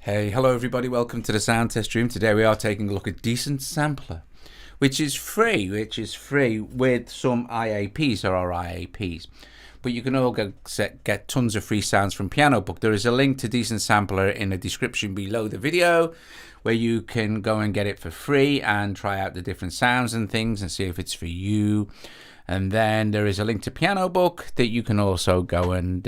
Hey, hello everybody, welcome to the sound test room. Today we are taking a look at Decent Sampler, which is free with some IAPs or IAPs. But you can all get tons of free sounds from Pianobook. There is a link to Decent Sampler in the description below the video where you can go and get it for free and try out the different sounds and things and see if it's for you. And then there is a link to Pianobook that you can also go and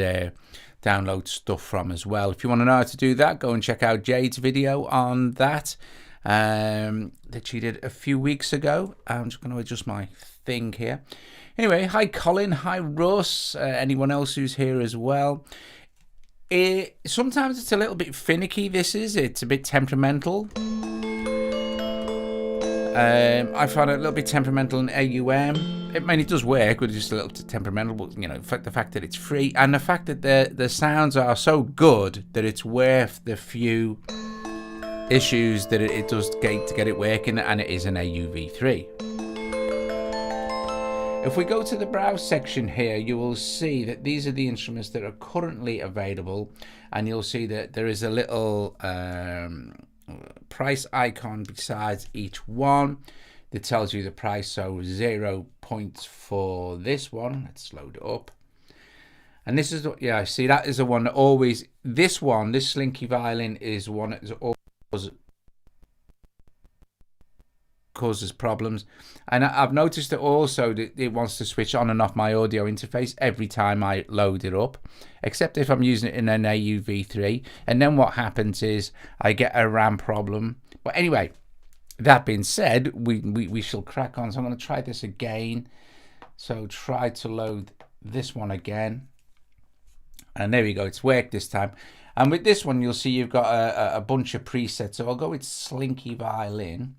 download stuff from as well. If you want to know how to do that, go and check out Jade's video on that that she did a few weeks ago. I'm just going to adjust my thing here. Anyway, hi Colin, hi Russ, anyone else who's here as well. Sometimes it's a little bit finicky, it's a bit temperamental. I find it a little bit temperamental in AUM. It does work, but it's just a little temperamental. But you know, the fact that it's free and the fact that the sounds are so good that it's worth the few issues that it does to get it working, and it is an AUv3. If we go to the browse section here, you will see that these are the instruments that are currently available, and you'll see that there is a little price icon besides each one that tells you the price. So 0 points for this one. Let's load it up. And this is, yeah, see, that is the one that always, this Slinky violin is one that always causes problems. And I've noticed that also that it wants to switch on and off my audio interface every time I load it up, except if I'm using it in an AUv3. And then what happens is I get a RAM problem. But anyway, that being said, we shall crack on. So I'm going to try this again. So try to load this one again. And there we go. It's worked this time. And with this one, you'll see you've got a bunch of presets. So I'll go with Slinky Violin.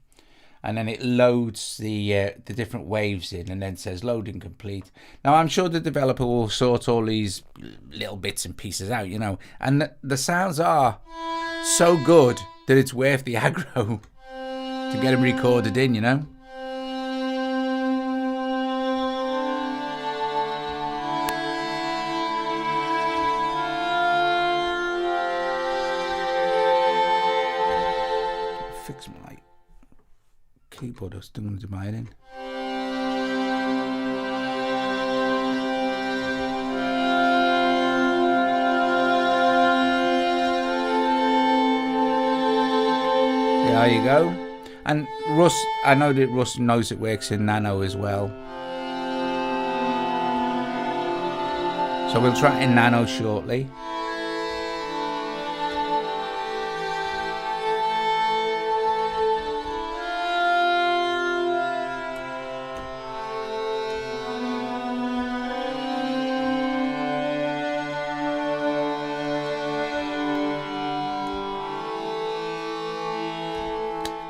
And then it loads the different waves in and then says loading complete. Now, I'm sure the developer will sort all these little bits and pieces out, you know. And the sounds are so good that it's worth the aggro to get them recorded in, you know. Fix my keyboard, I was doing the mining. There you go. And Russ, I know that Russ knows it works in Nano as well. So we'll try it in Nano shortly.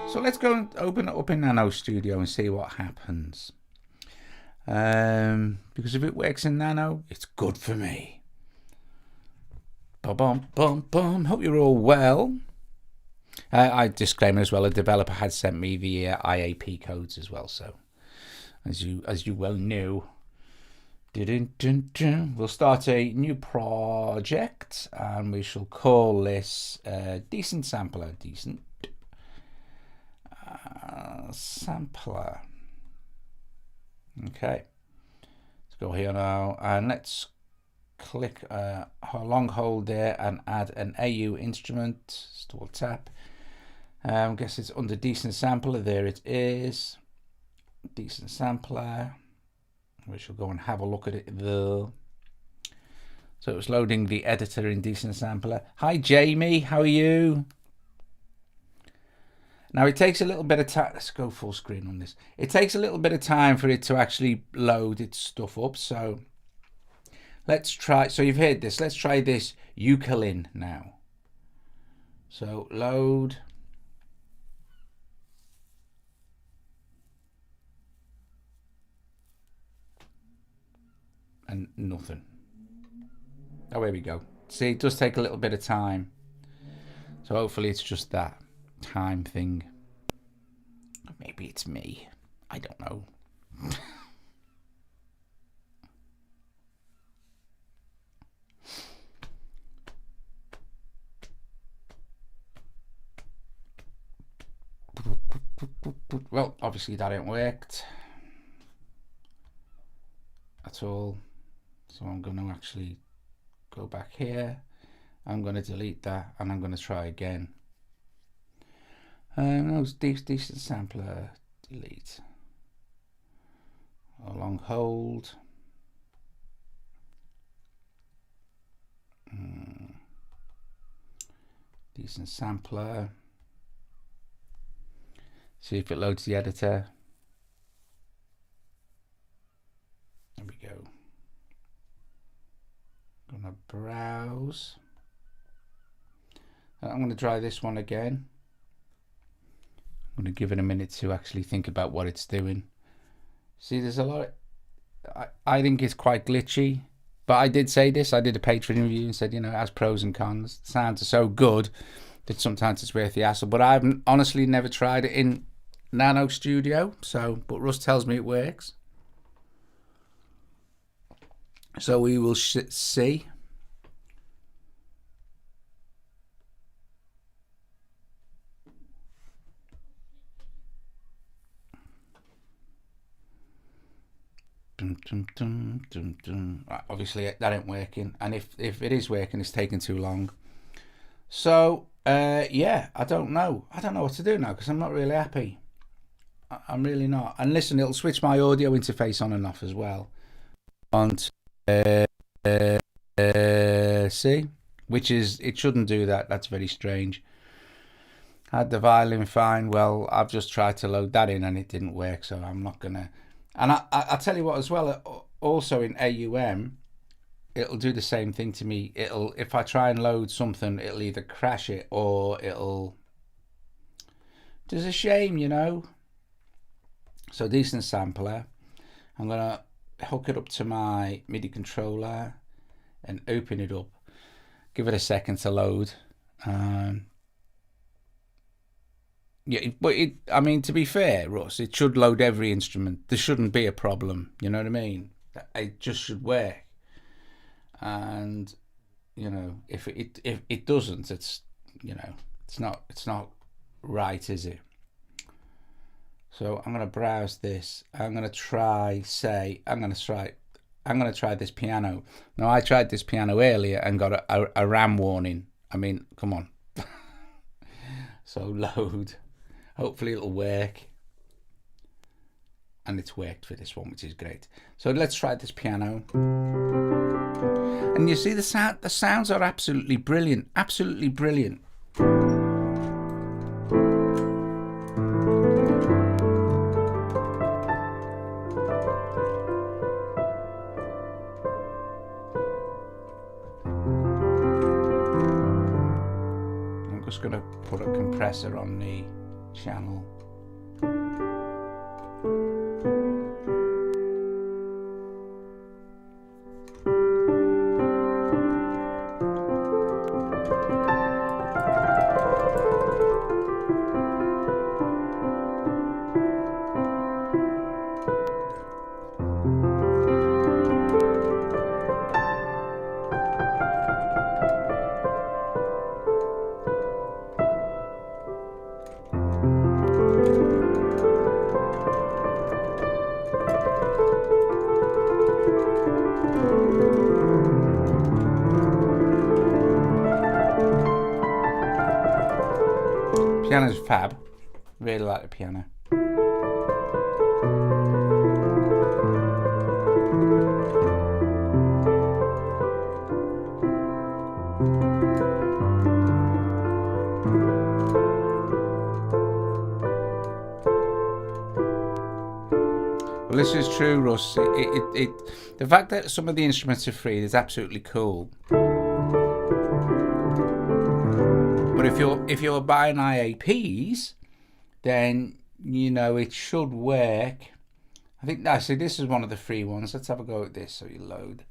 So let's go and open it up in Nano Studio and see what happens. Because if it works in Nano, it's good for me. Bum bum bum. Hope you're all well. I disclaimer as well. A developer had sent me the IAP codes as well. So as you well know, we'll start a new project and we shall call this Decent Sampler. Decent Sampler. Okay, let's go here now and let's click a long hold there and add an AU instrument. Still tap. I guess it's under Decent Sampler. There it is. Decent Sampler. We shall go and have a look at it there. So it was loading the editor in Decent Sampler. Hi Jamie, how are you? Now it takes a little bit of time. Let's go full screen on this. It takes a little bit of time for it to actually load its stuff up. So let's try. So you've heard this. Let's try this ukulele now. So load. And nothing. Oh, here we go. See, it does take a little bit of time. So hopefully it's just that time thing. Maybe it's me. I don't know. Well, obviously that ain't worked at all. So I'm going to actually go back here. I'm going to delete that and I'm going to try again. No, decent sampler, delete. A long hold. Decent sampler. See if it loads the editor. There we go. Gonna browse. I'm going to try this one again. I'm going to give it a minute to actually think about what it's doing. See, there's a lot of, I think it's quite glitchy, but I did say this. I did a Patreon review and said, you know, it has pros and cons. The sounds are so good that sometimes it's worth the hassle, but I've honestly never tried it in Nano Studio. So, but Russ tells me it works. So we will see. Right, obviously that ain't working, and if it is working, it's taking too long. So yeah, I don't know what to do now, because I'm not really happy. I'm really not. And listen, it'll switch my audio interface on and off as well. See, which is, it shouldn't do that. That's very strange. Had the violin fine. Well, I've just tried to load that in and it didn't work, so I'm not gonna. And I'll tell you what as well, also in AUM, it'll do the same thing to me. It'll, if I try and load something, it'll either crash it or it'll, it's a shame, you know. So decent sampler. I'm gonna hook it up to my MIDI controller and open it up. Give it a second to load. Yeah, but I mean, to be fair, Russ, it should load every instrument. There shouldn't be a problem. You know what I mean? It just should work. And you know, if it doesn't, it's, you know, it's not right, is it? So I'm gonna browse this. I'm gonna try this piano. Now, I tried this piano earlier and got a RAM warning. I mean, come on. So load. Hopefully it'll work. And it's worked for this one, which is great. So let's try this piano. And you see the sounds are absolutely brilliant. Absolutely brilliant. I'm just going to put a compressor on the channel. Piano's fab. Really like the piano. Well, this is true, Russ. The fact that some of the instruments are free is absolutely cool. But if you're buying IAPs, then you know it should work. I think actually this is one of the free ones. Let's have a go at this. So you load,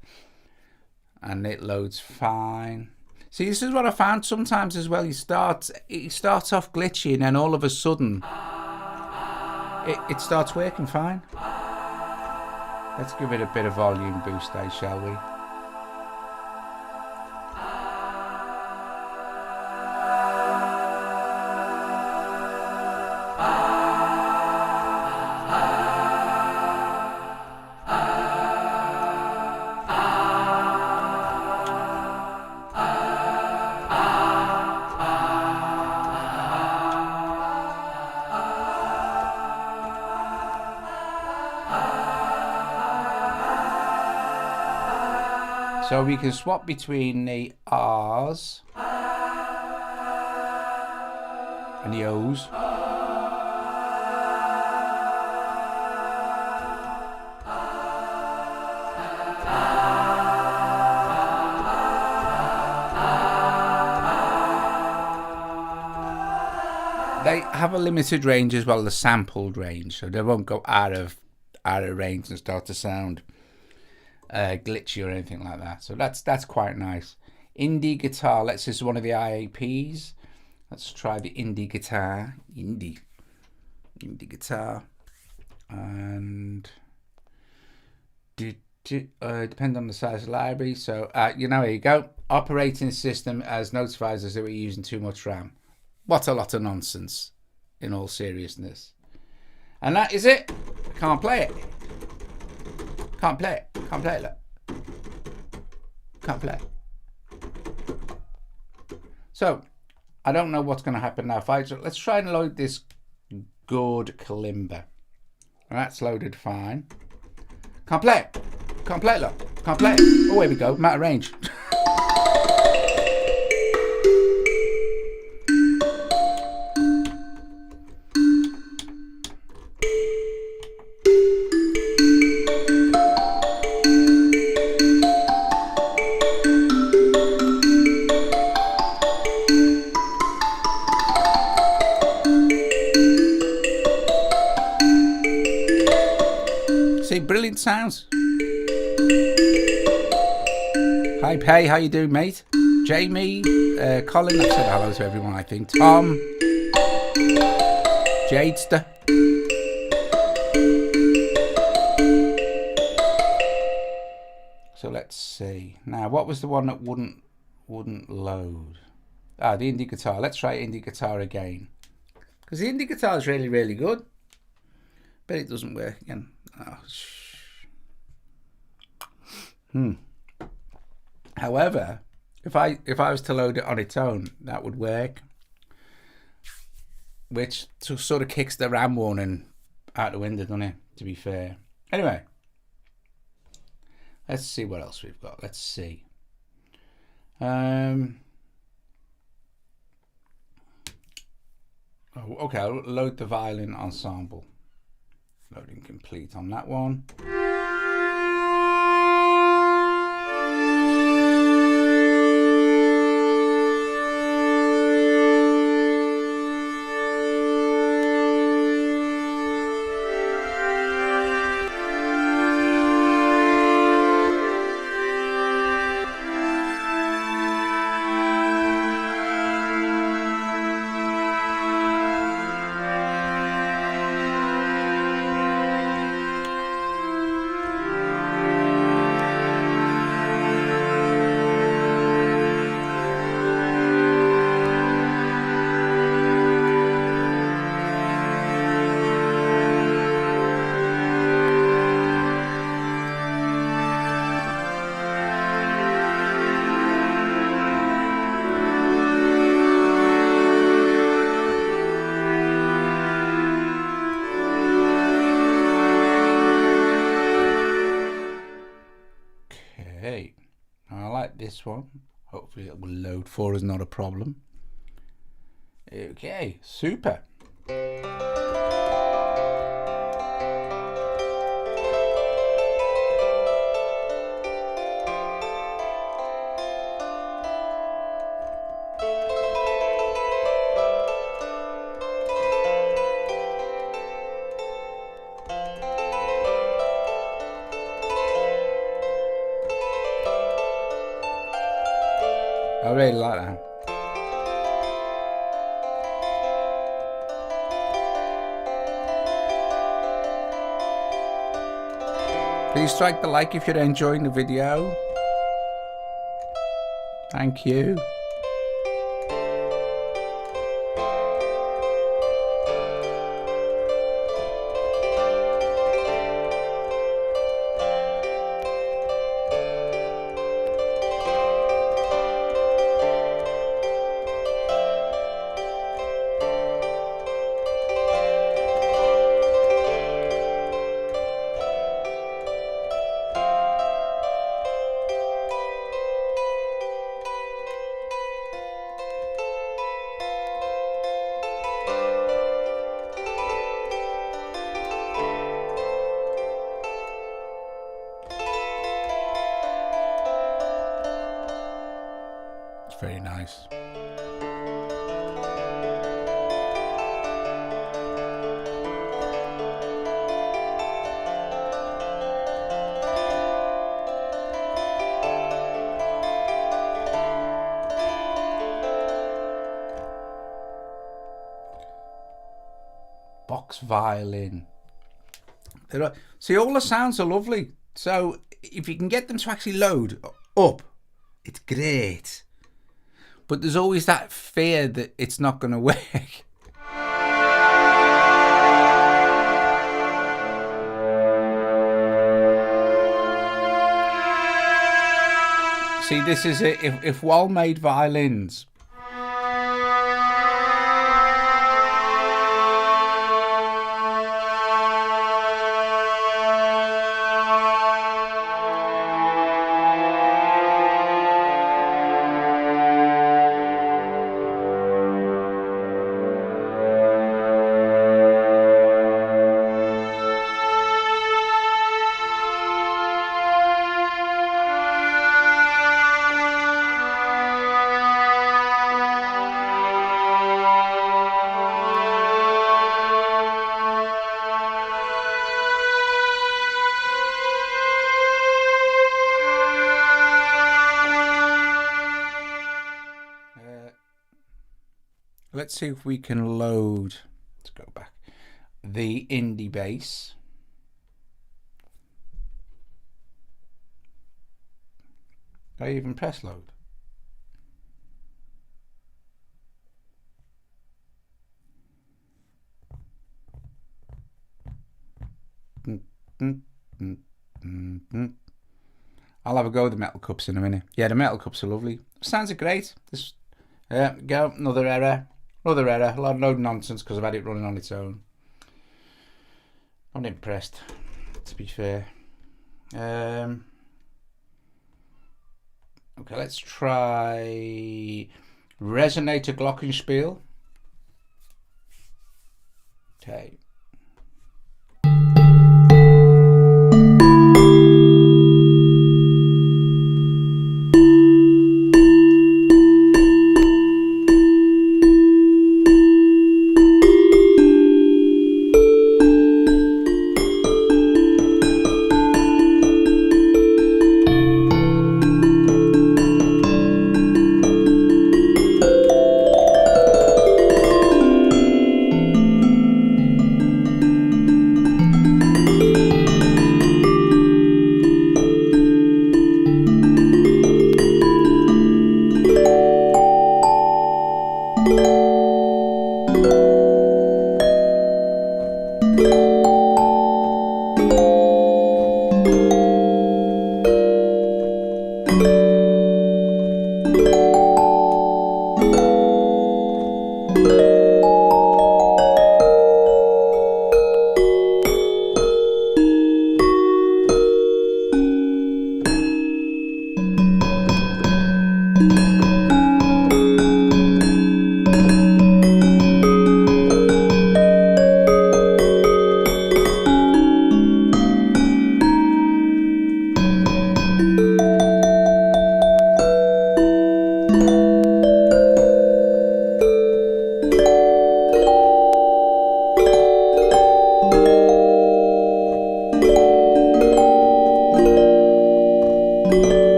and it loads fine. See, this is what I found sometimes as well. It starts off glitchy, and then all of a sudden it starts working fine. Let's give it a bit of volume boost, shall we? So we can swap between the R's and the O's. They have a limited range as well, the sampled range, so they won't go out of range and start to sound glitchy or anything like that. So that's quite nice. Indie guitar. Let's this is one of the IAPs. Let's try the indie guitar. Indie guitar, and depend on the size of the library. So here you go. Operating system as notifies us that we're using too much RAM. What a lot of nonsense, in all seriousness. And that is it. Can't play it. Can't play it. Can't play it. Look. Can't play it. So, I don't know what's going to happen now. Let's try and load this good kalimba. That's loaded fine. Can't play it. Can't play it. Look. Can't play it. Oh, here we go. I'm out of range. Brilliant sounds. Hi Pay, how you doing, mate? Jamie, Colin, I've said hello to everyone, I think. Tom, Jadester. So let's see. Now, what was the one that wouldn't load? The indie guitar. Let's try indie guitar again. Because the indie guitar is really, really good. But it doesn't work again. However, if I was to load it on its own, that would work. Which sort of kicks the RAM warning out the window, doesn't it? To be fair. Anyway, let's see what else we've got. Let's see. Okay, I'll load the violin ensemble. Loading complete on that one. This one, hopefully it will load for us, not a problem. Okay, super. I really like that. Please strike the like if you're enjoying the video. Thank you. nice. Box violin. See, all the sounds are lovely. So if you can get them to actually load up, it's great. But there's always that fear that it's not going to work. See, this is it. If Wal made violins, let's see if we can load. Let's go back. The indie bass. Did I even press load? I'll have a go with the metal cups in a minute. Yeah, the metal cups are lovely. Sounds are great. This, go, another error. Another error. A lot of load nonsense because I've had it running on its own. Not impressed, to be fair. Okay, let's try Resonator Glockenspiel. Okay.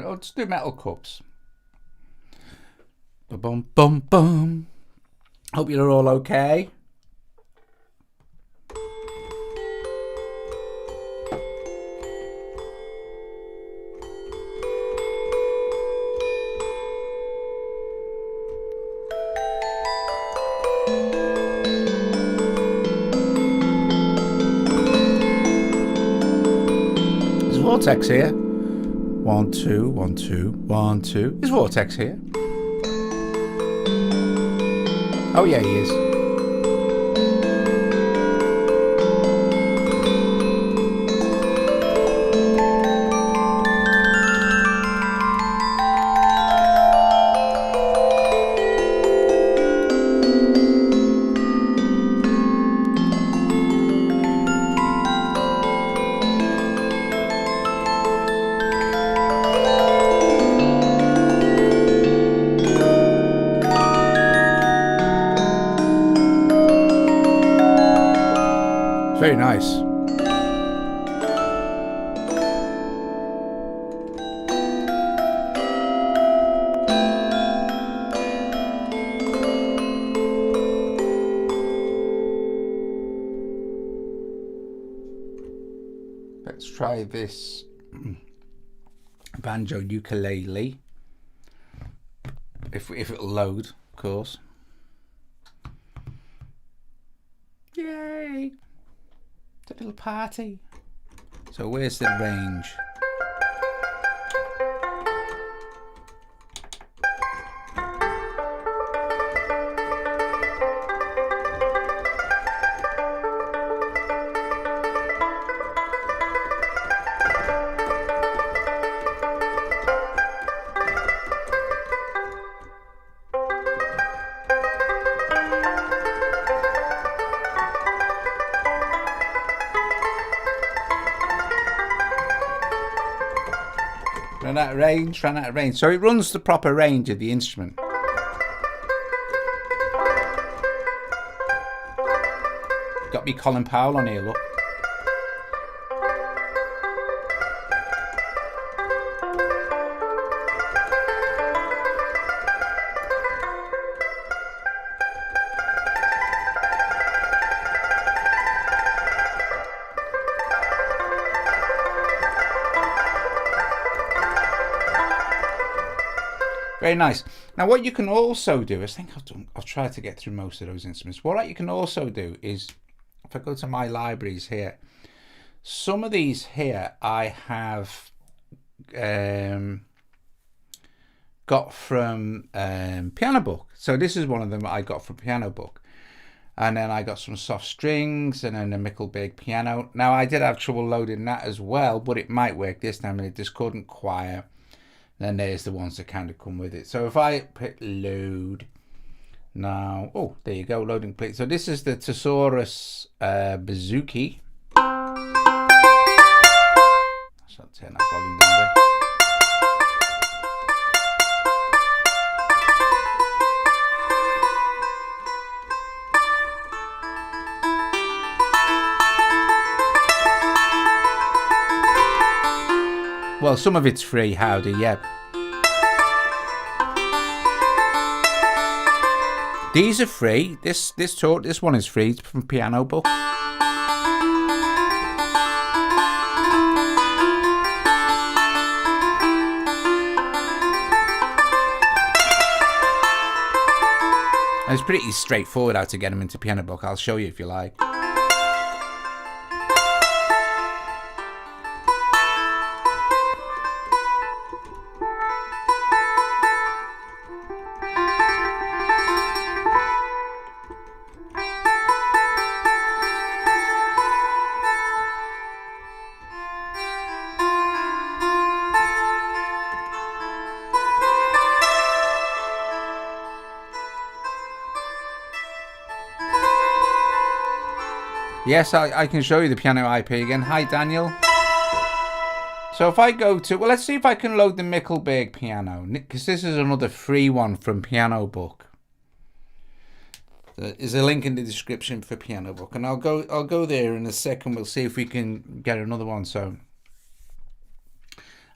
Let's do metal cups. Bum bum bum. Hope you're all okay. There's vortex here. 1 2 1 2 1 2. Is Vortex here? Oh yeah, he is. Very nice. Let's try this Banjo ukulele. If it'll load, of course. Yay! It's a little party. So where's the range? Ran out of range. So it runs the proper range of the instrument. Got me Colin Powell on here, look. Very nice. Now what you can also do, I think I've tried to get through most of those instruments. What you can also do is, if I go to my libraries here, some of these here I have got from Pianobook. So this is one of them I got from Pianobook. And then I got some soft strings and then a Mickelberg piano. Now I did have trouble loading that as well, but it might work this time. And discordant choir. Then there's the ones that kind of come with it. So if I hit load now, oh, there you go, loading complete. So this is the Thesaurus Bazooki. So I'll turn that volume down a bit. Well, some of it's free, howdy, yeah. These are free. This one is free. It's from Pianobook. And it's pretty straightforward how to get them into Pianobook. I'll show you if you like. Yes, I can show you the piano IP again. Hi, Daniel. So if I go to, well, let's see if I can load the Mickelberg piano, because this is another free one from Pianobook. There's a link in the description for Pianobook, and I'll go there in a second. We'll see if we can get another one. So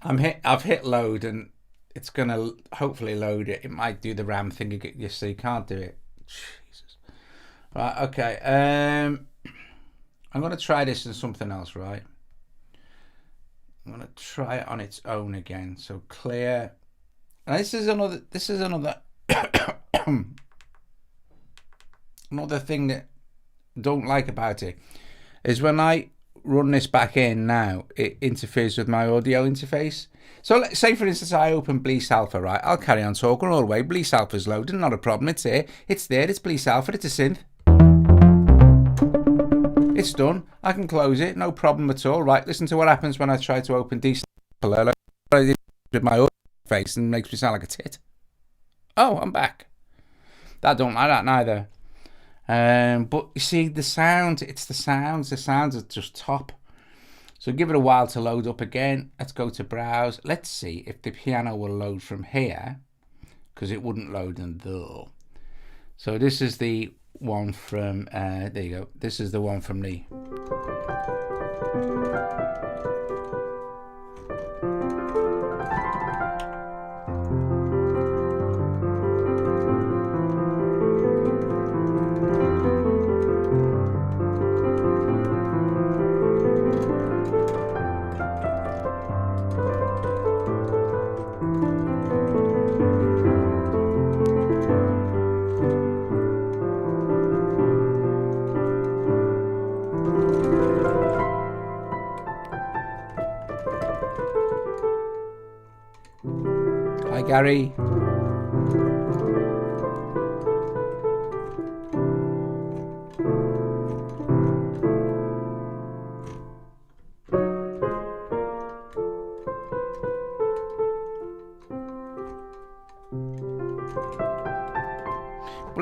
I've hit load, and it's gonna hopefully load it. It might do the RAM thing. You see, you can't do it. Jesus. Right. Okay. I'm going to try this as something else, right? I'm going to try it on its own again. So clear. And this is another another thing that I don't like about it is when I run this back in now, it interferes with my audio interface. So let's say, for instance, I open Bleece Alpha, right? I'll carry on talking all the way. Bleece Alpha's loaded, not a problem. It's there. It's Bleece Alpha. It's a synth. It's done. I can close it. No problem at all. Right, listen to what happens when I try to open decent with my audio face and makes me sound like a tit. Oh, I'm back. That don't like that neither. But you see, the sound, it's the sounds. The sounds are just top. So give it a while to load up again. Let's go to browse. Let's see if the piano will load from here, because it wouldn't load in there. So this is the one from, there you go. This is the one from the... Hi, Gary. Well,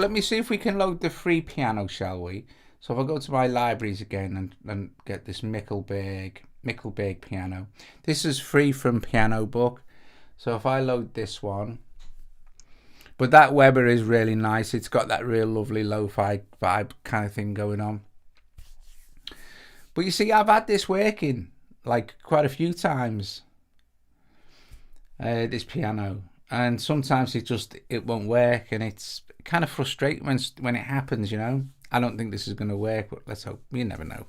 let me see if we can load the free piano, shall we? So if I go to my libraries again and get this Mickelberg piano. This is free from Pianobook. So if I load this one, but that Weber is really nice. It's got that real lovely lo-fi vibe kind of thing going on. But you see, I've had this working like quite a few times, this piano, and sometimes it won't work, and it's kind of frustrating when it happens, you know. I don't think this is going to work, but let's hope. You never know.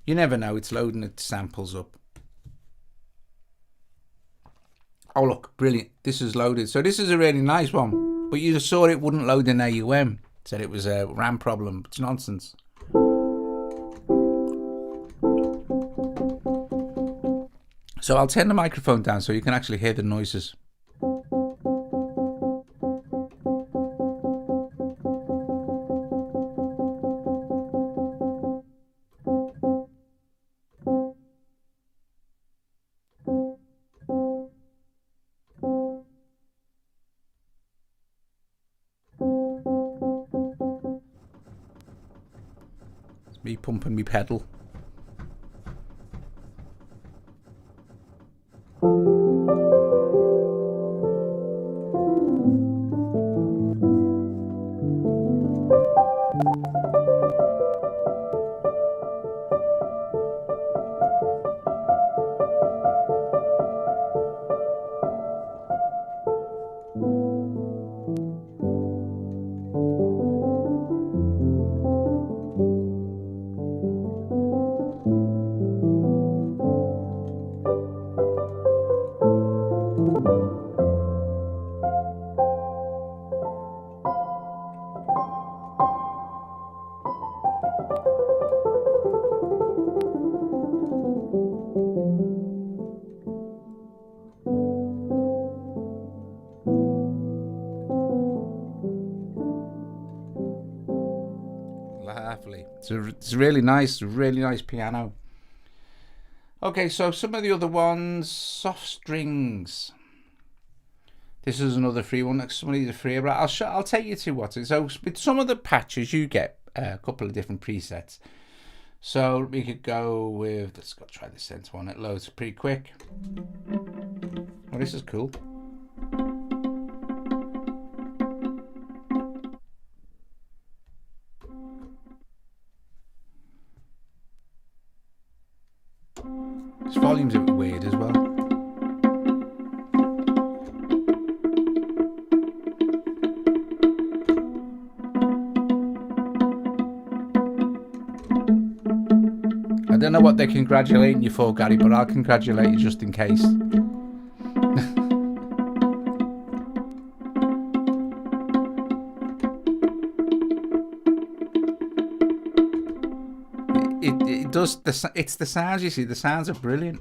You never know. It's loading its samples up. Oh look, brilliant. This is loaded. So this is a really nice one. But you just saw it wouldn't load in AUM. Said it was a RAM problem. It's nonsense. So I'll turn the microphone down so you can actually hear the noises. Me pumping me pedal. Lovely. It's really nice piano. Okay, so some of the other ones, soft strings. This is another free one. Some of these are free, but I'll take you to what. So with some of the patches, you get a couple of different presets. So we could go with, let's go try the synth one. It loads pretty quick. Oh, this is cool. This volume's a bit weird as well. I don't know what they're congratulating you for, Gary, but I'll congratulate you just in case. It does. It's the sounds, you see. The sounds are brilliant.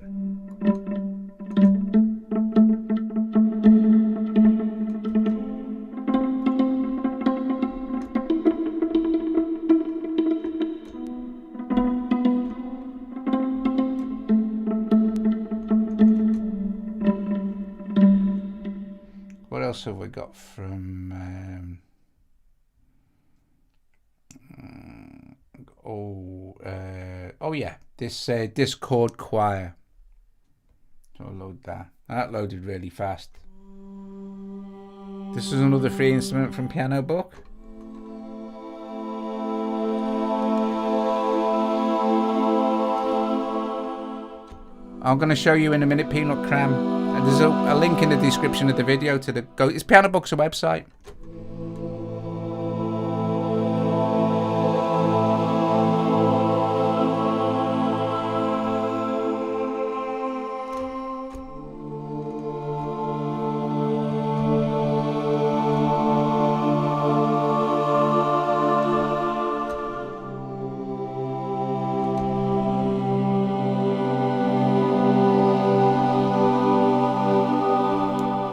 else have we got from oh yeah, this Discord choir. So I'll load that. That loaded really fast. This is another free instrument from Pianobook. I'm going to show you in a minute, Peanut Cram. And there's a link in the description of the video to the go. It's Pianobook's a website.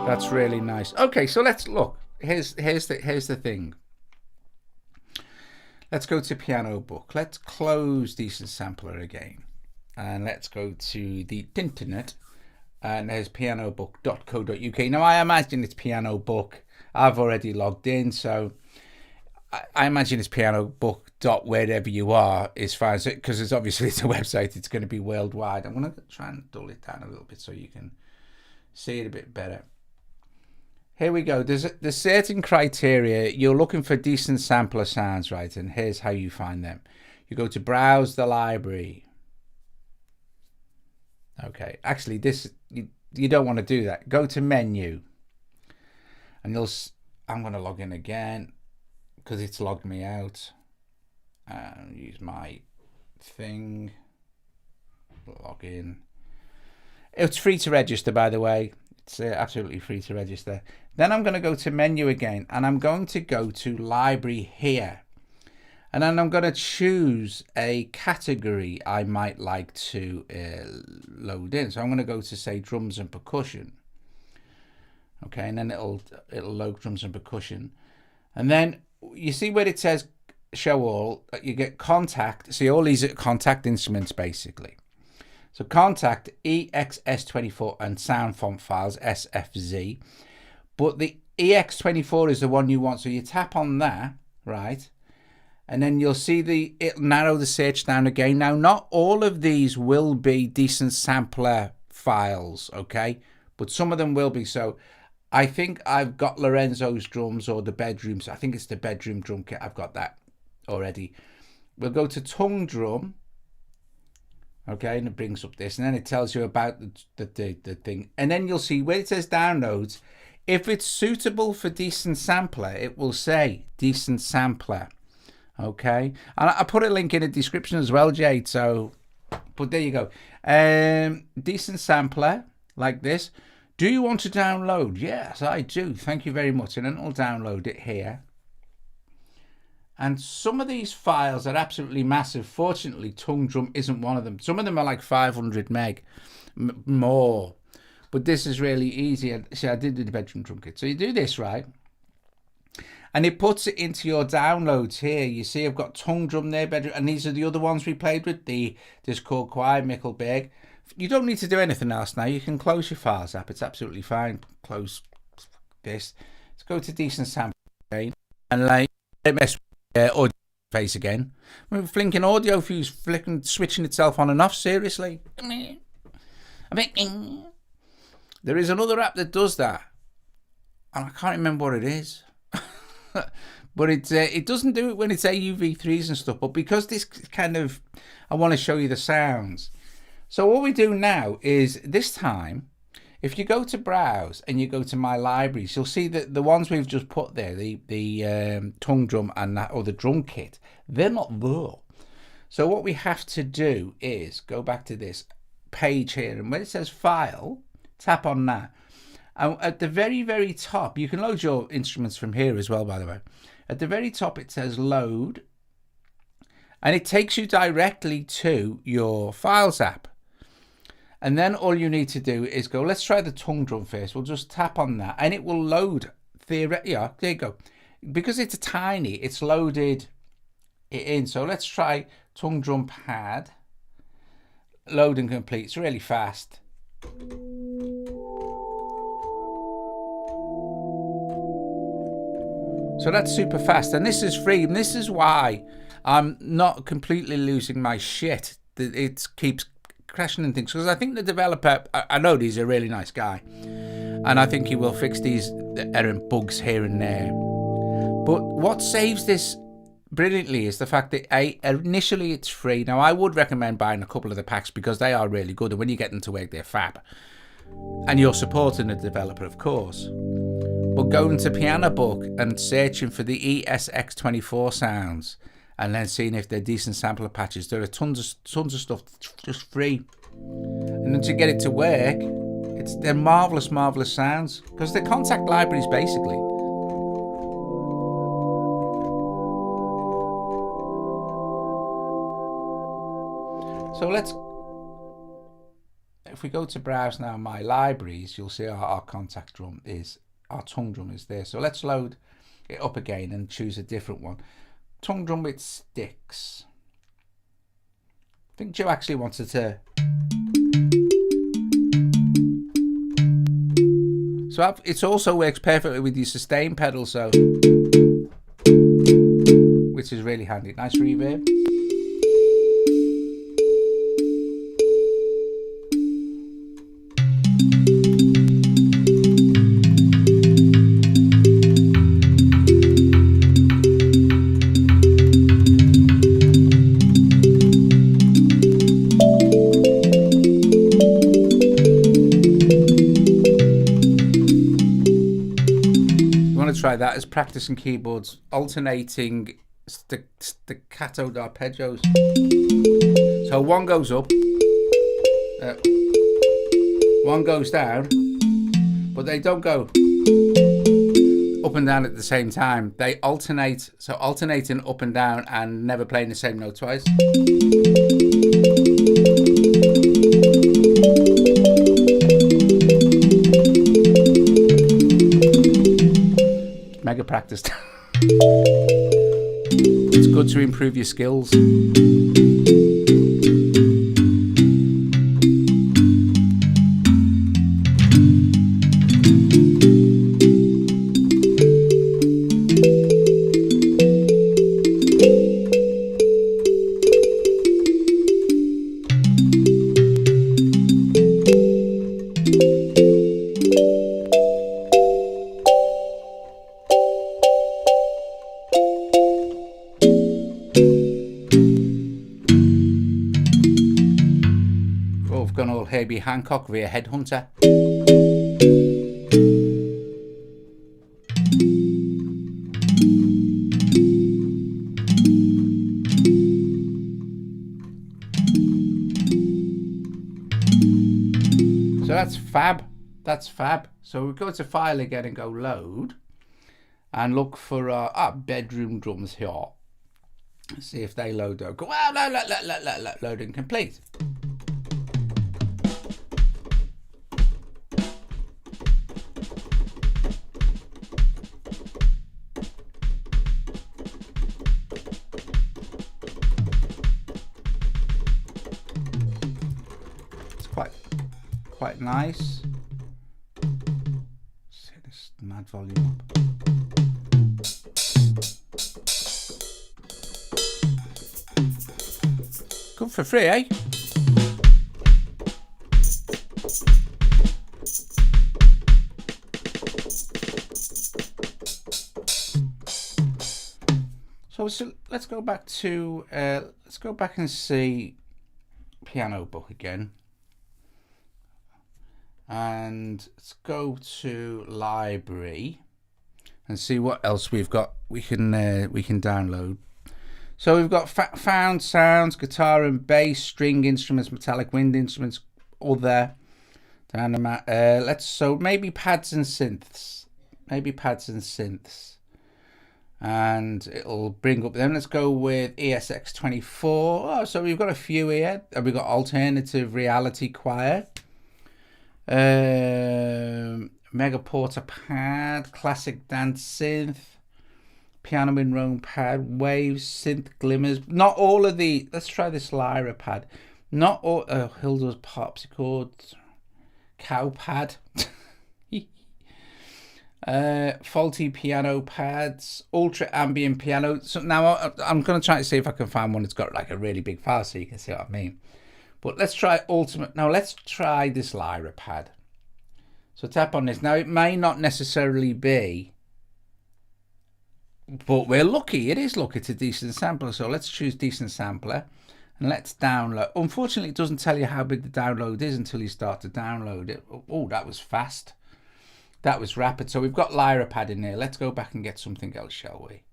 That's really nice. Okay, so let's look. Here's the thing. Let's go to Pianobook. Let's close Decent Sampler again, and let's go to the internet. And there's pianobook.co.uk. Now I imagine it's Pianobook. I've already logged in, so I imagine it's pianobook.wherever you are is fine. So, because it's obviously it's a website, it's going to be worldwide. I'm going to try and dull it down a little bit so you can see it a bit better. Here we go. There's certain criteria. You're looking for decent sampler sounds, right? And here's how you find them. You go to browse the library. Okay, actually, this you don't want to do that. Go to menu, and I'm going to log in again because it's logged me out. And use my thing. Log in. It's free to register, by the way. It's absolutely free to register. Then I'm going to go to menu again, and I'm going to go to library here. And then I'm going to choose a category I might like to load in. So I'm going to go to, say, drums and percussion. Okay, and then it'll load drums and percussion. And then you see where it says show all, you get contact. See, all these are contact instruments, basically. So contact EXS24 and sound font files SFZ, but the EX24 is the one you want. So you tap on that, right? And then you'll see it'll narrow the search down again. Now, not all of these will be decent sampler files, okay? But some of them will be. So I think I've got Lorenzo's drums or the bedrooms. I think it's the bedroom drum kit. I've got that already. We'll go to tongue drum. Okay, and it brings up this, and then it tells you about the thing, and then you'll see where it says downloads. If it's suitable for decent sampler, it will say decent sampler. Okay, and I put a link in the description as well, Jade. So, but there you go. Decent sampler like this. Do you want to download? Yes, I do. Thank you very much, and then it'll download it here. And some of these files are absolutely massive. Fortunately, Tongue Drum isn't one of them. Some of them are like 500 meg more. But this is really easy. See, I did the bedroom drum kit. So you do this, right? And it puts it into your downloads here. You see I've got Tongue Drum there, bedroom. And these are the other ones we played with. The Discord Choir, Mickelberg. You don't need to do anything else now. You can close your files app. It's absolutely fine. Close this. Let's go to Decent Sample again. And like, mess audio face again. I mean, flinking audio fuse flicking switching itself on and off. Seriously, there is another app that does that, and I can't remember what it is. But it doesn't do it when it's AUv3s and stuff. But because this kind of, I want to show you the sounds. So what we do now is this time, if you go to browse and you go to my libraries, you'll see that the ones we've just put there, the tongue drum and that, or the drum kit, they're not there. So what we have to do is go back to this page here, and when it says file, tap on that. And at the very, very top, you can load your instruments from here as well, by the way. At the very top, it says load, and it takes you directly to your files app. And then all you need to do is go, let's try the tongue drum first. We'll just tap on that and it will load. Yeah, there you go. Because it's tiny, it's loaded it in. So let's try tongue drum pad. Load and complete. It's really fast. So that's super fast, and this is free, and this is why I'm not completely losing my shit. It keeps crashing and things, because I think the developer, I know he's a really nice guy, and I think he will fix these errant bugs here and there. But what saves this brilliantly is the fact that initially it's free. Now, I would recommend buying a couple of the packs because they are really good, and when you get them to work, they're fab. And you're supporting the developer, of course. But going to Pianobook and searching for the ESX24 sounds, and then seeing if they're decent sampler patches, there are tons of stuff just free. And then to get it to work, they're marvelous sounds, because they're contact libraries basically. So if we go to browse now my libraries, you'll see our contact drum is, our tongue drum is there. So let's load it up again and choose a different one. Tongue drum with sticks. I think Joe actually wanted to. So it also works perfectly with your sustain pedal, so, which is really handy. Nice reverb. Try that as practicing keyboards, alternating staccato arpeggios. So one goes up, one goes down, but they don't go up and down at the same time. They alternate, so alternating up and down and never playing the same note twice. Mega practiced. It's good to improve your skills. Herbie Hancock via Headhunter. So that's fab. That's fab. So we go to file again and go load and look for our bedroom drums here. See if they load. Go, loading complete. Quite nice. Set this mad volume up. Good for free, eh? So let's go back to and see Pianobook again. And let's go to library and see what else we've got. We can download. So we've got found sounds, guitar and bass, string instruments, metallic wind instruments, all there. So maybe pads and synths. And it'll bring up them. Let's go with ESX24. Oh, so we've got a few here. We've got alternative reality choir. Mega Porter pad, classic dance synth, piano in Rome pad, waves, synth glimmers. Not all of the. Let's try this Lyra pad. Not all. Hilda's popsicle, cow pad. Faulty piano pads, ultra ambient piano. So now I'm going to try to see if I can find one that's got like a really big file so you can see what I mean. But let's try ultimate. Now let's try this Lyra pad. So tap on this. Now it may not necessarily be, but we're lucky. It is lucky. It's a decent sampler. So let's choose decent sampler and let's download. Unfortunately, it doesn't tell you how big the download is until you start to download it. Oh, that was fast. That was rapid. So we've got Lyra pad in here. Let's go back and get something else, shall we?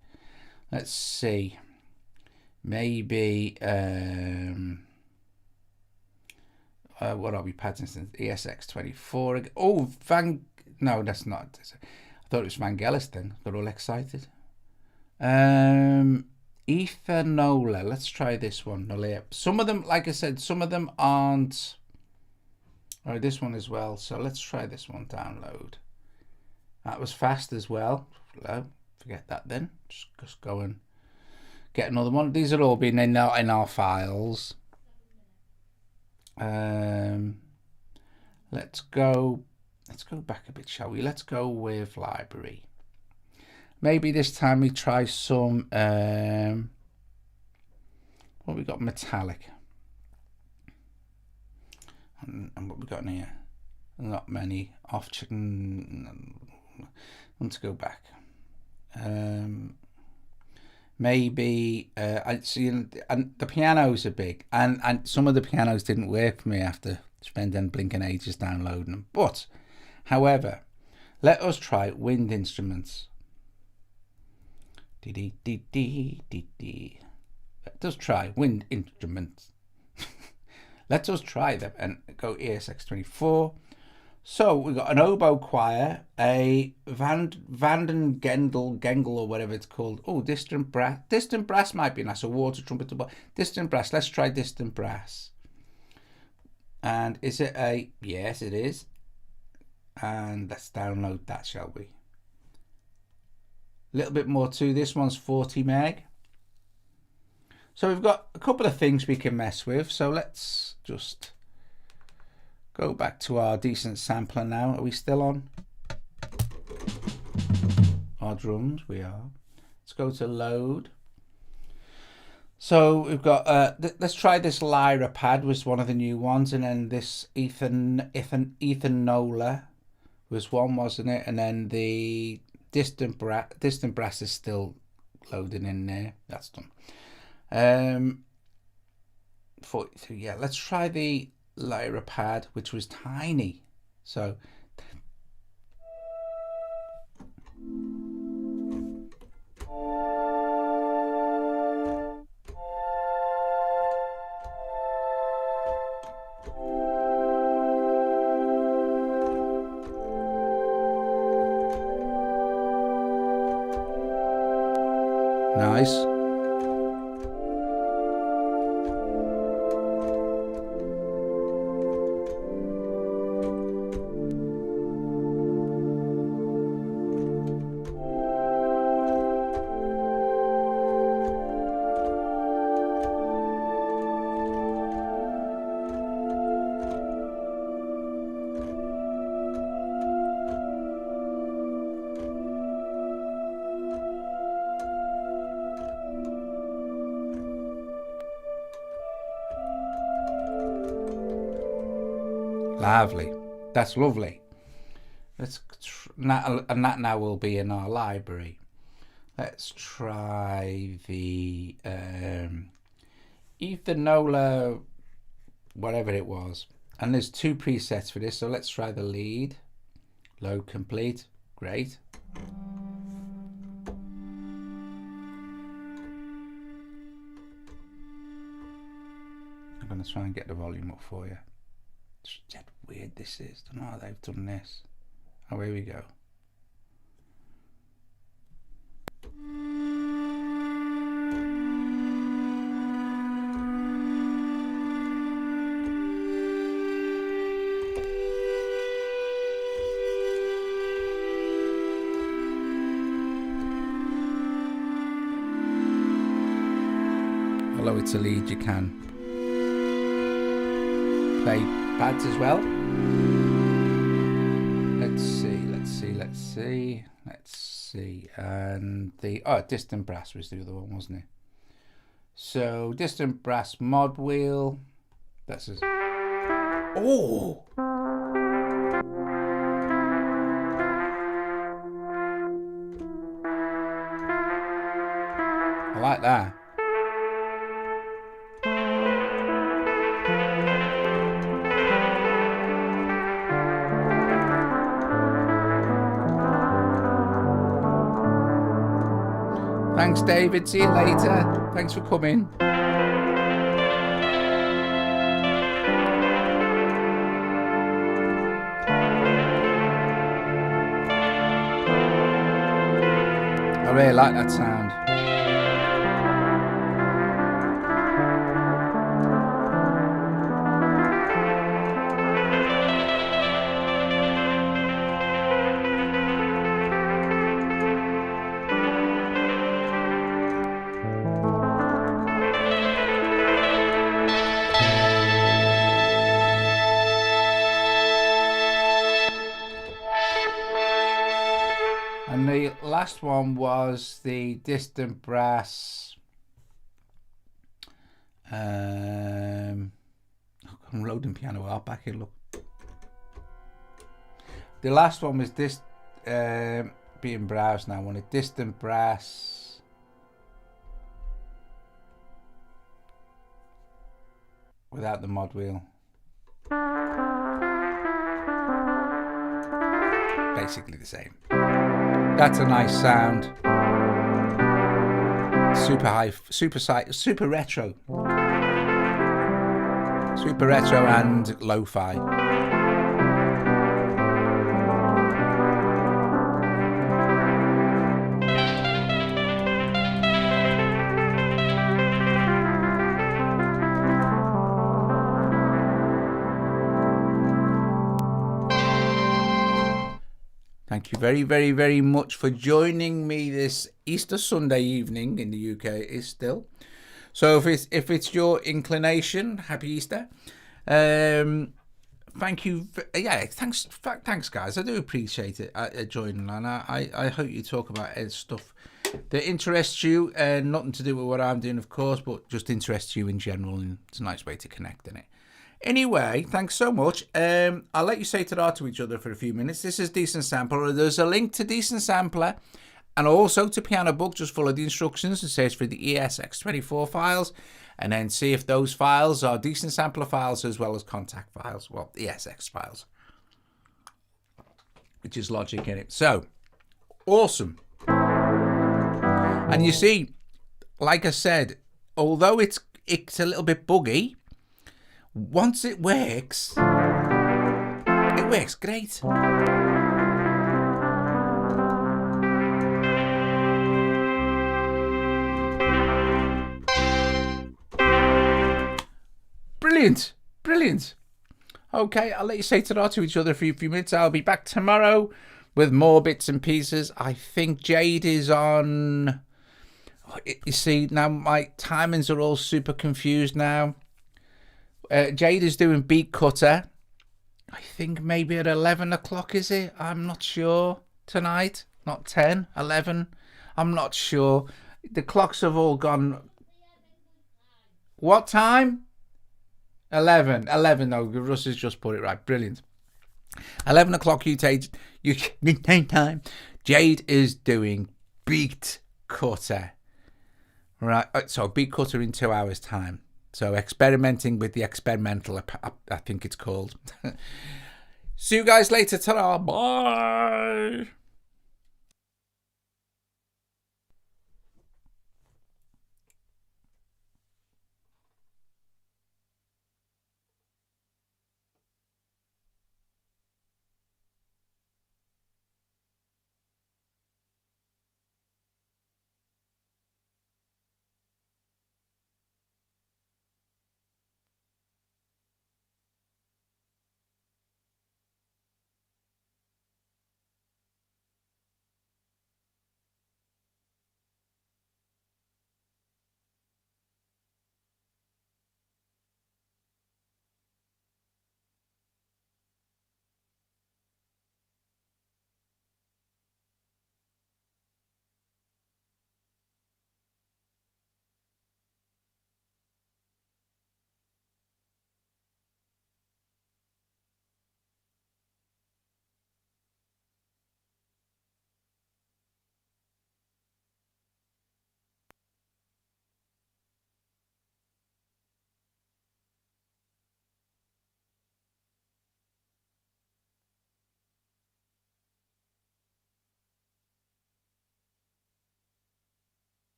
Let's see. Maybe what are we pads instance? ESX24. Oh, no, that's not. I thought it was Vangelis then. Got all excited. Ethanola. Let's try this one. Some of them, like I said, some of them aren't. Oh, this one as well. So let's try this one. Download. That was fast as well. Forget that then. Just go and get another one. These are all been in our files. Let's go back a bit, shall we? Let's go with library. Maybe this time we try some what we got, metallic. And what we got in here? Not many. Off chicken. I want to go back. Maybe I see, and the pianos are big, and some of the pianos didn't work for me after spending blinking ages downloading them. But, however, let us try wind instruments. Let us try wind instruments. Let us try them and go ESX24. So we've got an oboe choir, a Vanden Gendel or whatever it's called. Oh, distant brass. Distant brass might be nice. A water trumpet. Distant brass. Let's try distant brass. And is it a? Yes, it is. And let's download that, shall we? A little bit more too. This one's 40 meg. So we've got a couple of things we can mess with. So let's just go back to our decent sampler now. Are we still on? Our drums, we are. Let's go to load. So we've got, let's try this Lyra pad, was one of the new ones. And then this Ethanola was one, wasn't it? And then the distant brass is still loading in there. That's done. 42, yeah. Let's try the Lyra pad, which was tiny. So nice. Lovely. That's lovely. Let's and that now will be in our library. Let's try the Ethanola, whatever it was. And there's two presets for this. So let's try the lead. Load complete. Great. I'm going to try and get the volume up for you. It's dead weird this is. Don't know how they've done this. Oh, here we go. Although it's a lead, you can play pads as well. Let's see. see. And the distant brass was the other one, wasn't it? So distant brass mod wheel. That's a... Oh! I like that. Thanks, David. See you later. Thanks for coming. I really like that sound. And the last one was the distant brass. I'm loading piano art back here, look. The last one was this being browsed now. I want a distant brass. Without the mod wheel. Basically the same. That's a nice sound. Super high, super retro. Super retro and lo-fi. Thank you very, very, very much for joining me this Easter Sunday evening in the UK. It is still. So if it's your inclination, happy Easter. Thank you. Yeah, thanks, guys. I do appreciate it joining, and I hope you talk about stuff that interests you, and nothing to do with what I'm doing, of course, but just interests you in general, and it's a nice way to connect in it. Anyway, thanks so much. I'll let you say ta-ra to each other for a few minutes. This is Decent Sampler. There's a link to Decent Sampler and also to Pianobook. Just follow the instructions and search for the ESX24 files, and then see if those files are Decent Sampler files as well as contact files. Well, ESX files, which is logic in it. So, awesome. And you see, like I said, although it's a little bit buggy, once it works great. Brilliant. Okay, I'll let you say ta-ra to each other for a few minutes. I'll be back tomorrow with more bits and pieces. I think Jade is on... You see, now my timings are all super confused now. Jade is doing Beat Cutter. I think maybe at 11 o'clock, is it? I'm not sure. Tonight? Not 10, 11. I'm not sure. The clocks have all gone. What time? 11. No, Russ has just put it right. Brilliant. 11 o'clock UK time. Jade is doing Beat Cutter. Right. So Beat Cutter in 2 hours' time. So experimenting with the experimental, I think it's called. See you guys later. Ta-ra. Bye.